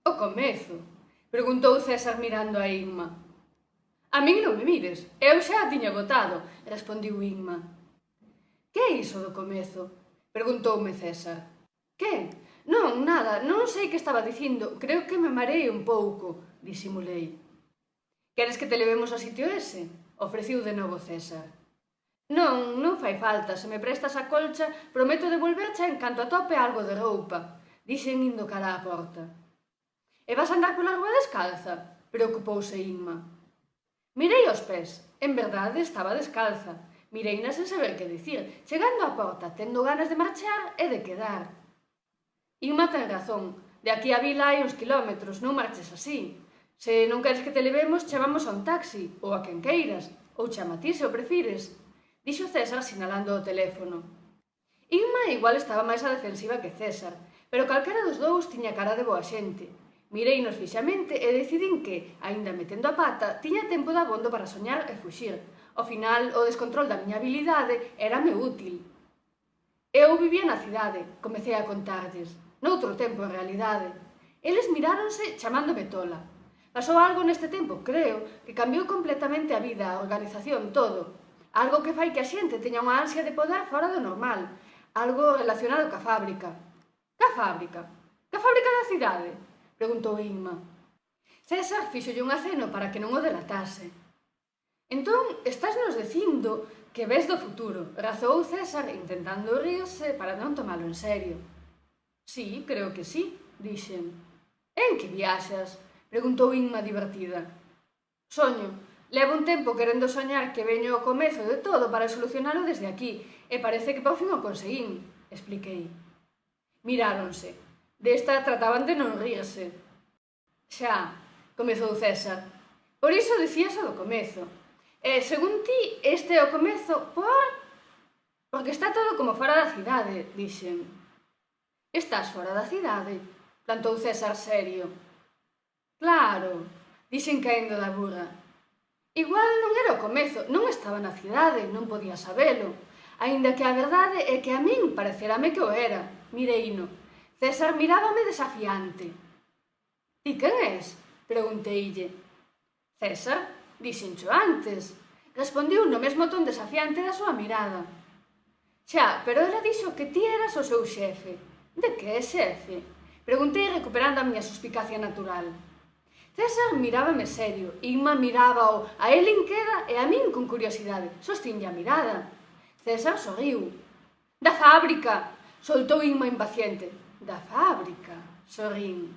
O comezo? Preguntou César mirando a Inma. A min non me mires, eu xa a tiña votado, respondiu Inma. Que é iso do comezo? Preguntoume César. Que? Non, nada, non sei que estaba dicindo, creo que me marei un pouco, disimulei. Queres que te levemos ao sitio ese? Ofreciu de novo César. Non, non fai falta, se me prestas a colcha, prometo devolvercha en canto atope algo de roupa, dixen indo cara á porta. E vas andar pola rúa descalza? Preocupouse Inma. Mirei os pés, en verdade estaba descalza. Mireina sen saber que dicir, chegando á porta, tendo ganas de marchar e de quedar. Inma ten razón, de aquí a vila hai uns kilómetros, non marches así. Se non queres que te levemos, chamamos a un taxi, ou a quen queiras, ou chama a ti se o prefires, dixo César sinalando o teléfono. Inma igual estaba máis a defensiva que César, pero calquera dos dous tiña cara de boa xente. Mireinos fixamente e decidín que, aínda metendo a pata, tiña tempo dabondo para soñar e fuxir. Ao final, o descontrol da miña habilidade érame útil. Eu vivía na cidade, comecei a contarlles. Noutro tempo, en realidade. Eles miráronse chamándome tola. Pasou algo neste tempo, creo, que cambiou completamente a vida, a organización, todo. Algo que fai que a xente teña unha ansia de poder fora do normal. Algo relacionado ca fábrica. Ca fábrica? Ca fábrica da cidade? Preguntou Inma. César fíxolle un aceno para que non o delatase. Entón, estás nos dicindo que ves do futuro, razou César intentando rirse para non tomalo en serio. Sí, creo que sí, dixen. En que viaxas? Preguntou Inma divertida. Soño. Levo un tempo querendo soñar que veño ao comezo de todo para solucionalo desde aquí, e parece que por fin o conseguín, expliquei. Miráronse. Desta trataban de non rirse. Xa, comezou César. Por iso dicías o do comezo. E, según ti, este é o comezo porque está todo como fora da cidade, dixen. Estás fora da cidade? Plantou César serio. Claro, dixen caendo da burra. Igual non era o comezo, non estaba na cidade, non podía sabelo. Aínda que a verdade é que a min parecerame que o era. Mireino. César mirábame desafiante. Ti quen és? Pregunteille. César, dixencho antes. Respondiu no mesmo ton desafiante da súa mirada. Xa, pero ela dixo que ti eras o seu xefe. De que xefe? Preguntei recuperando a miña suspicacia natural. César mirábame serio, Inma mirábao a él inqueda e a min con curiosidade. Sostinlle a mirada. César sorriu. Da fábrica, soltou Inma impaciente. Da fábrica, sorrín.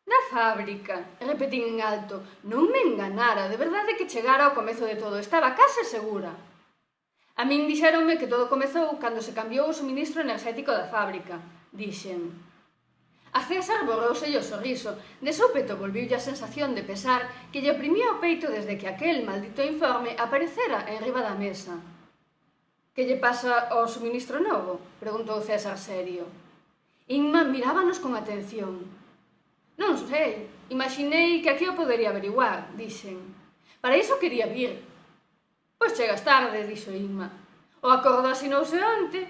Da fábrica, repetín en alto. Non me enganara, de verdade que chegara ao comezo de todo, estaba case segura. A min dixéronme que todo comezou cando se cambiou o suministro enerxético da fábrica, dixen. A César borrouselle o sorriso, de súpeto volviulle a sensación de pesar que lle oprimía o peito desde que aquel maldito informe aparecera enriba da mesa. Que lle pasa ao suministro novo? Preguntou César serio. Inma mirábanos con atención. Non sei, imaginei que aquí o podería averiguar, dixen. Para iso quería vir. Pois chegas tarde, dixo Inma. O acordo asinouse onte.